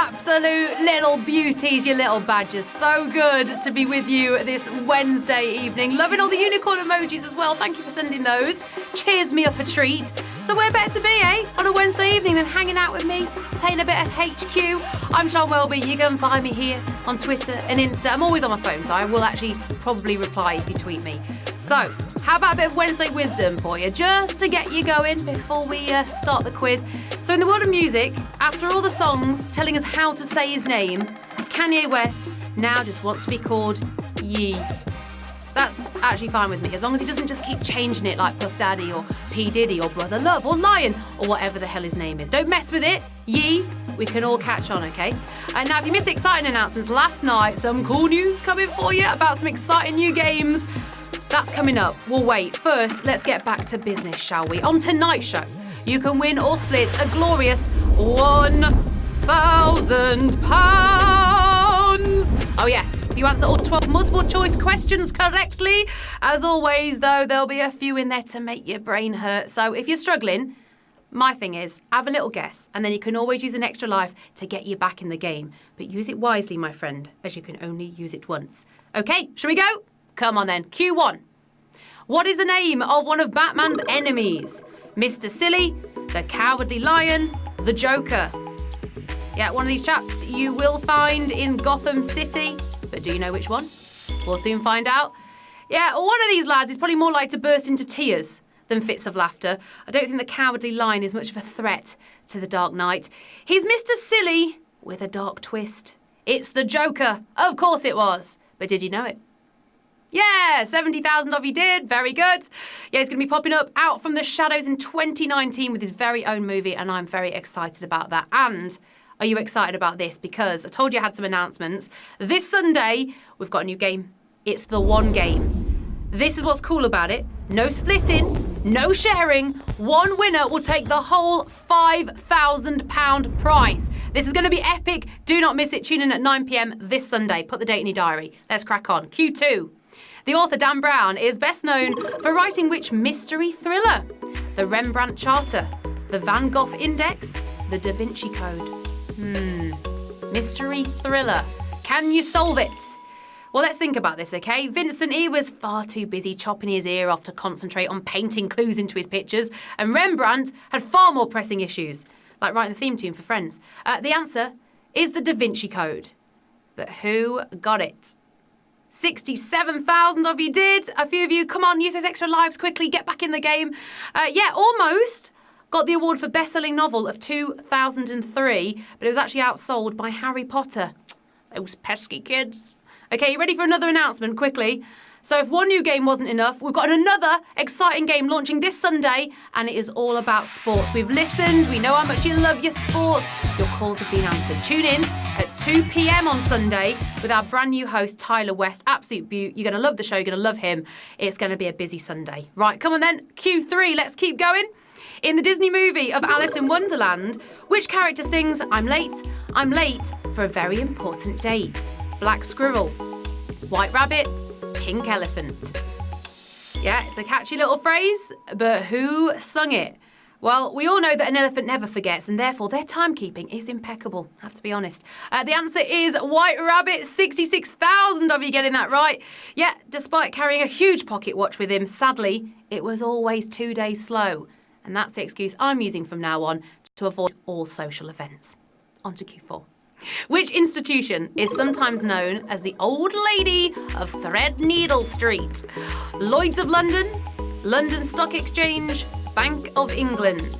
absolute little beauties, you little badgers. So good to be with you this Wednesday evening. Loving all the unicorn emojis as well. Thank you for sending those. Cheers me up a treat. So where better to be, on a Wednesday evening than hanging out with me, playing a bit of HQ. I'm Sian Welby. You can find me here on Twitter and Insta. I'm always on my phone, so I will actually probably reply if you tweet me. So, how about a bit of Wednesday wisdom for you, just to get you going before we start the quiz. So in the world of music, after all the songs telling us how to say his name, Kanye West now just wants to be called Ye. That's actually fine with me, as long as he doesn't just keep changing it like Puff Daddy or P. Diddy or Brother Love or Lion or whatever the hell his name is. Don't mess with it. Ye, we can all catch on, okay? And now, if you missed exciting announcements last night, some cool news coming for you about some exciting new games. That's coming up. We'll wait. First, let's get back to business, shall we? On tonight's show, you can win or split a glorious £1,000. Oh yes, if you answer all 12 multiple choice questions correctly. As always, though, there'll be a few in there to make your brain hurt. So if you're struggling, my thing is, have a little guess, and then you can always use an extra life to get you back in the game. But use it wisely, my friend, as you can only use it once. Okay, shall we go? Come on then, Q1. What is the name of one of Batman's enemies? Mr. Silly, the Cowardly Lion, the Joker. Yeah, one of these chaps you will find in Gotham City, but do you know which one? We'll soon find out. Yeah, one of these lads is probably more likely to burst into tears than fits of laughter. I don't think the Cowardly Lion is much of a threat to the Dark Knight. He's Mr. Silly with a dark twist. It's the Joker. Of course it was. But did you know it? Yeah, 70,000 of you did. Very good. Yeah, he's going to be popping up out from the shadows in 2019 with his very own movie, and I'm very excited about that. And are you excited about this? Because I told you I had some announcements. This Sunday, we've got a new game. It's the one game. This is what's cool about it. No splitting, no sharing. One winner will take the whole £5,000 prize. This is going to be epic. Do not miss it. Tune in at 9 p.m. this Sunday. Put the date in your diary. Let's crack on. Q2. The author Dan Brown is best known for writing which mystery thriller? The Rembrandt Charter, the Van Gogh Index, the Da Vinci Code. Mystery thriller. Can you solve it? Well, let's think about this, okay? Vincent, he was far too busy chopping his ear off to concentrate on painting clues into his pictures, and Rembrandt had far more pressing issues, like writing the theme tune for Friends. The answer is the Da Vinci Code. But who got it? 67,000 of you did. A few of you, come on, use those extra lives quickly, get back in the game. Yeah, almost got the award for best-selling novel of 2003, but it was actually outsold by Harry Potter. Those pesky kids. Okay, you ready for another announcement, quickly? So if one new game wasn't enough, we've got another exciting game launching this Sunday, and it is all about sports. We've listened, we know how much you love your sports. Your calls have been answered. Tune in at 2 p.m. on Sunday with our brand new host, Tyler West. Absolute beaut. You're going to love the show, you're going to love him. It's going to be a busy Sunday. Right, come on then, Q3, let's keep going. In the Disney movie of Alice in Wonderland, which character sings, I'm late for a very important date? Black Squirrel, White Rabbit, Pink Elephant. Yeah, it's a catchy little phrase, but who sung it? Well, we all know that an elephant never forgets, and therefore their timekeeping is impeccable, I have to be honest. The answer is White Rabbit. 66,000 of you getting that right. Yeah, despite carrying a huge pocket watch with him, sadly, it was always 2 days slow. And that's the excuse I'm using from now on to avoid all social events. On to Q4. Which institution is sometimes known as the Old Lady of Threadneedle Street? Lloyd's of London, London Stock Exchange, Bank of England.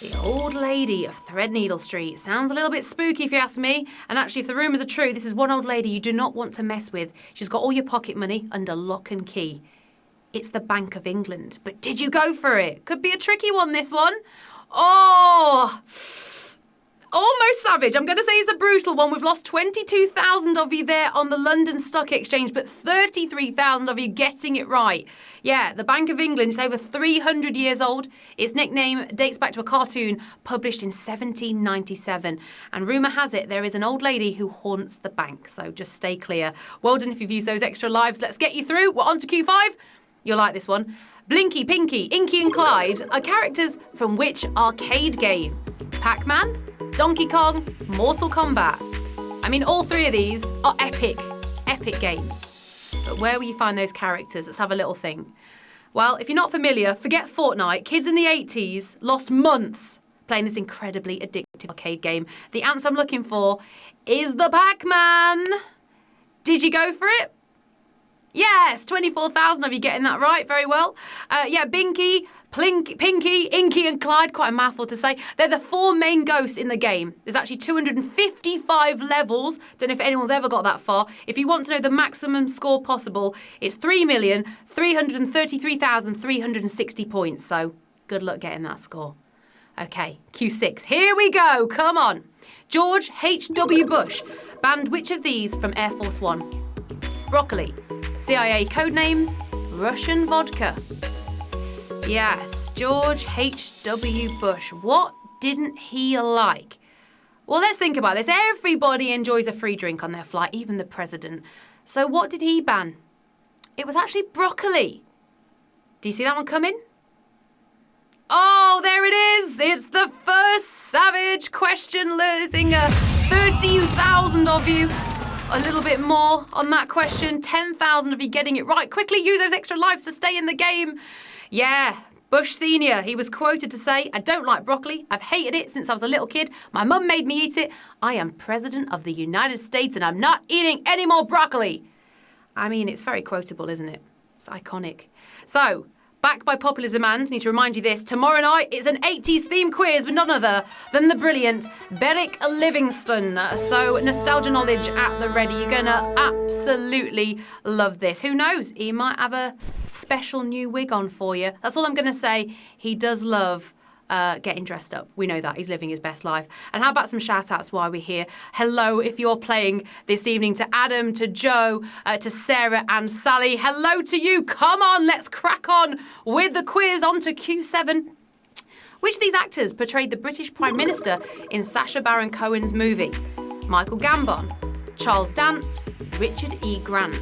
The Old Lady of Threadneedle Street. Sounds a little bit spooky if you ask me. And actually, if the rumours are true, this is one old lady you do not want to mess with. She's got all your pocket money under lock and key. It's the Bank of England. But did you go for it? Could be a tricky one, this one. Oh, almost savage. I'm going to say it's a brutal one. We've lost 22,000 of you there on the London Stock Exchange, but 33,000 of you getting it right. Yeah, the Bank of England is over 300 years old. Its nickname dates back to a cartoon published in 1797. And rumour has it there is an old lady who haunts the bank, so just stay clear. Well done if you've used those extra lives. Let's get you through. We're on to Q5. You'll like this one. Blinky, Pinky, Inky and Clyde are characters from which arcade game? Pac-Man, Donkey Kong, Mortal Kombat. I mean, all three of these are epic games. But where will you find those characters? Let's have a little think. Well, if you're not familiar, forget Fortnite. Kids in the 80s lost months playing this incredibly addictive arcade game. The answer I'm looking for is the Pac-Man. Did you go for it? Yes, 24,000 of you getting that right. Very well. Binky, Pinky, Inky and Clyde, quite a mouthful to say. They're the four main ghosts in the game. There's actually 255 levels. Don't know if anyone's ever got that far. If you want to know the maximum score possible, it's 3,333,360 points. So good luck getting that score. Okay, Q6. Here we go. Come on. George H.W. Bush banned which of these from Air Force One? Broccoli, CIA codenames, Russian vodka. Yes, George H.W. Bush. What didn't he like? Well, let's think about this. Everybody enjoys a free drink on their flight, even the president. So what did he ban? It was actually broccoli. Do you see that one coming? Oh, there it is. It's the first savage question, losing 13,000 of you. A little bit more on that question. 10,000 of you getting it right. Quickly use those extra lives to stay in the game. Yeah, Bush Senior, he was quoted to say, "I don't like broccoli. I've hated it since I was a little kid. My mum made me eat it. I am president of the United States and I'm not eating any more broccoli." I mean, it's very quotable, isn't it? It's iconic. So, back by popular demand, need to remind you this. Tomorrow night, it's an 80s theme quiz with none other than the brilliant Beric Livingston. So nostalgia knowledge at the ready. You're going to absolutely love this. Who knows? He might have a special new wig on for you. That's all I'm going to say. He does love getting dressed up. We know that. He's living his best life. And how about some shout-outs while we're here? Hello, if you're playing this evening, to Adam, to Joe, to Sarah and Sally. Hello to you. Come on, let's crack on with the quiz. On to Q7. Which of these actors portrayed the British Prime Minister in Sacha Baron Cohen's movie? Michael Gambon, Charles Dance, Richard E. Grant.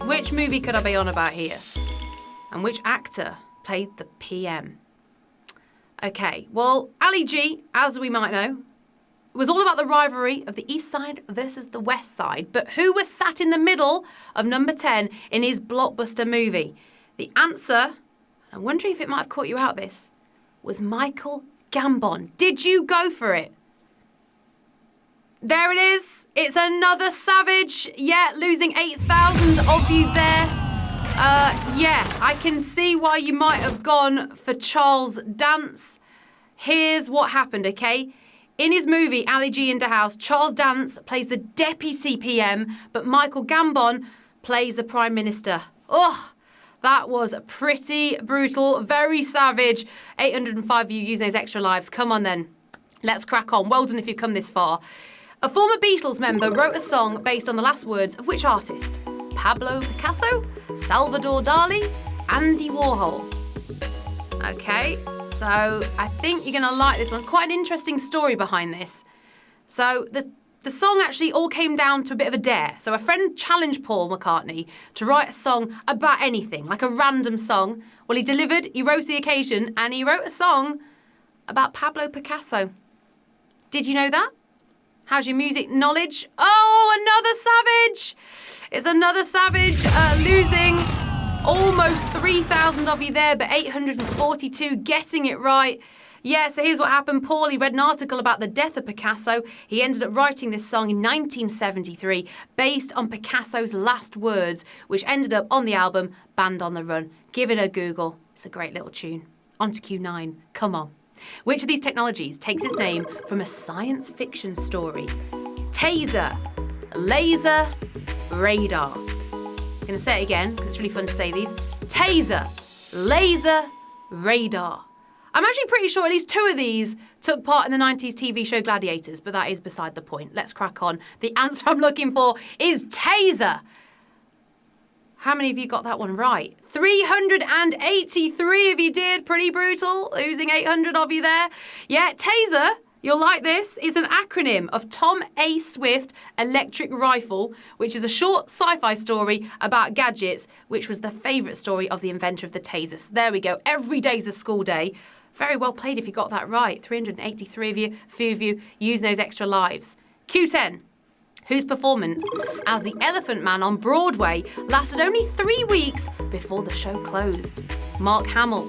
Which movie could I be on about here? And which actor played the PM? Okay, well, Ali G, as we might know, was all about the rivalry of the East Side versus the West Side. But who was sat in the middle of number 10 in his blockbuster movie? The answer, I'm wondering if it might have caught you out this, was Michael Gambon. Did you go for it? There it is. It's another savage. Yeah, losing 8,000 of you there. I can see why you might have gone for Charles Dance. Here's what happened, okay? In his movie, Ali G in the House, Charles Dance plays the deputy PM, but Michael Gambon plays the Prime Minister. Oh, that was pretty brutal, very savage. 805 of you using those extra lives. Come on then, let's crack on. Well done if you've come this far. A former Beatles member wrote a song based on the last words of which artist? Pablo Picasso, Salvador Dali, Andy Warhol. Okay, so I think you're going to like this one. It's quite an interesting story behind this. So the song actually all came down to a bit of a dare. So a friend challenged Paul McCartney to write a song about anything, like a random song. Well, he delivered, he rose to the occasion, and he wrote a song about Pablo Picasso. Did you know that? How's your music knowledge? Oh, another savage! It's another savage, losing almost 3,000 of you there, but 842 getting it right. Yeah, so here's what happened. Paul, he read an article about the death of Picasso. He ended up writing this song in 1973 based on Picasso's last words, which ended up on the album Band on the Run. Give it a Google. It's a great little tune. On to Q9. Come on. Which of these technologies takes its name from a science fiction story? Taser, laser, radar. I'm going to say it again because it's really fun to say these. Taser, laser, radar. I'm actually pretty sure at least two of these took part in the 90s TV show Gladiators, but that is beside the point. Let's crack on. The answer I'm looking for is taser. How many of you got that one right? 383 of you did. Pretty brutal. Losing 800 of you there. Yeah, taser, you'll like this, is an acronym of Tom A. Swift Electric Rifle, which is a short sci-fi story about gadgets, which was the favourite story of the inventor of the taser. So there we go. Every day's a school day Very well played if you got that right. 383 of you, few of you using those extra lives. Q10. Whose performance as the Elephant Man on Broadway lasted only 3 weeks before the show closed? Mark Hamill,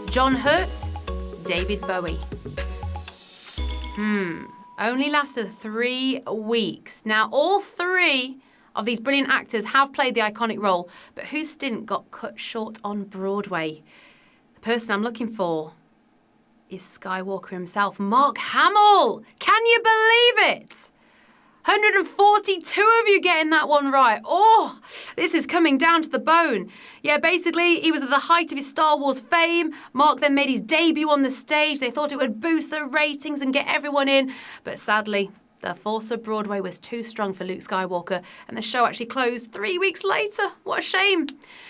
John Hurt, David Bowie. Only lasted 3 weeks. Now, all 3 of these brilliant actors have played the iconic role, but whose stint got cut short on Broadway? The person I'm looking for is Skywalker himself, Mark Hamill. Can you believe it? 142 of you getting that one right. Oh, this is coming down to the bone. Yeah, basically, he was at the height of his Star Wars fame. Mark then made his debut on the stage. They thought it would boost the ratings and get everyone in. But sadly, the force of Broadway was too strong for Luke Skywalker, and the show actually closed 3 weeks later. What a shame.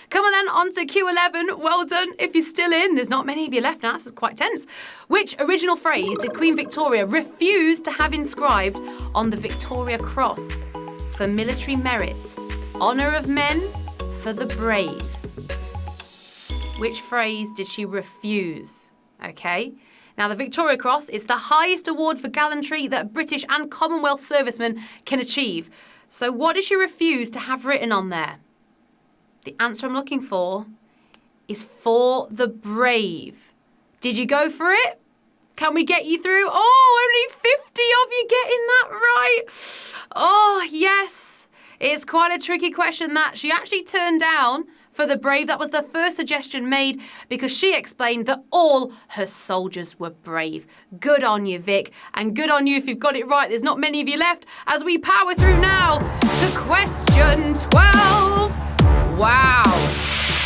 Come on then, on to Q11. Well done. If you're still in, there's not many of you left now. This is quite tense. Which original phrase did Queen Victoria refuse to have inscribed on the Victoria Cross? For military merit, honour of men, for the brave. Which phrase did she refuse? Okay. Now, the Victoria Cross is the highest award for gallantry that British and Commonwealth servicemen can achieve. So what did she refuse to have written on there? The answer I'm looking for is for the brave. Did you go for it? Can we get you through? Oh, only 50 of you getting that right. Oh, yes. It's quite a tricky question that she actually turned down. For the brave, that was the first suggestion made because she explained that all her soldiers were brave. Good on you, Vic, and good on you if you've got it right. There's not many of you left as we power through now to question 12. Wow.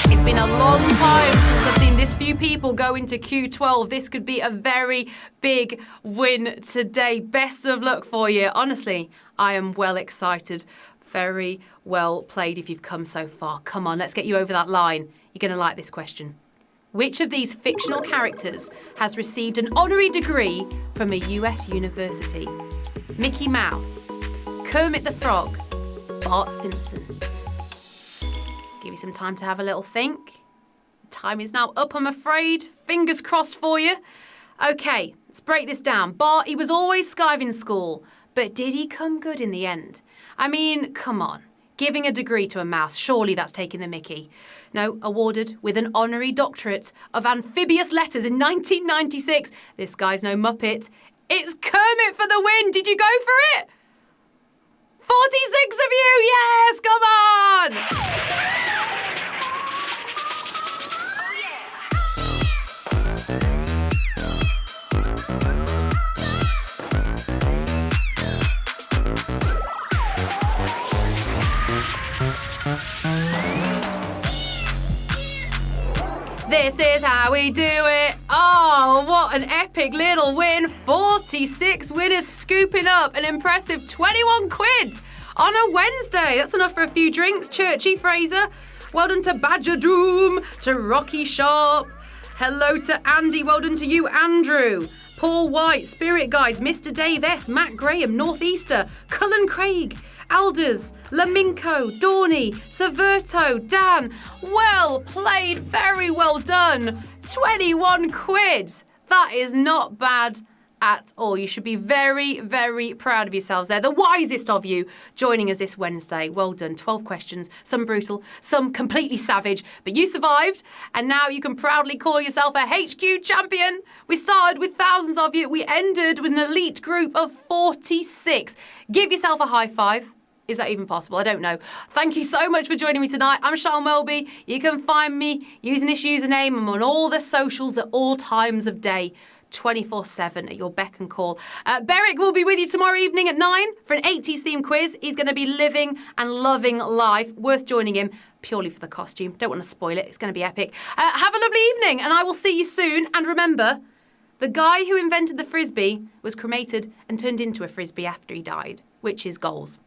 It's been a long time since I've seen this few people go into Q12. This could be a very big win today. Best of luck for you. Honestly, I am well excited. Very well played if you've come so far. Come on, let's get you over that line. You're going to like this question. Which of these fictional characters has received an honorary degree from a US university? Mickey Mouse, Kermit the Frog, Bart Simpson. Give you some time to have a little think. Time is now up, I'm afraid. Fingers crossed for you. Okay, let's break this down. Bart, he was always skiving school, but did he come good in the end? I mean, come on. Giving a degree to a mouse, surely that's taking the mickey. No, awarded with an honorary doctorate of amphibious letters in 1996. This guy's no muppet. It's Kermit for the win. Did you go for it? 46 of you. Yes, come on. This is how we do it. Oh, what an epic little win. 46 winners scooping up an impressive 21 quid on a Wednesday. That's enough for a few drinks. Churchy Fraser. Well done to Badger Doom, to Rocky Sharp. Hello to Andy. Well done to you, Andrew. Paul White, Spirit Guides, Mr. Dave S, Matt Graham, Northeaster, Cullen Craig, Alders, Laminko, Dawny, Saverto, Dan. Well played, very well done. 21 quid. That is not bad at all. You should be very, very proud of yourselves there. The wisest of you joining us this Wednesday. Well done. 12 questions, some brutal, some completely savage, but you survived, and now you can proudly call yourself a HQ champion. We started with thousands of you. We ended with an elite group of 46. Give yourself a high five. Is that even possible? I don't know. Thank you so much for joining me tonight. I'm Sian Welby. You can find me using this username. I'm on all the socials at all times of day. 24/7 at your beck and call. Beric will be with you tomorrow evening at 9 for an 80s themed quiz. He's going to be living and loving life. Worth joining him purely for the costume. Don't want to spoil it. It's going to be epic. Have a lovely evening and I will see you soon. And remember, the guy who invented the Frisbee was cremated and turned into a Frisbee after he died, which is goals.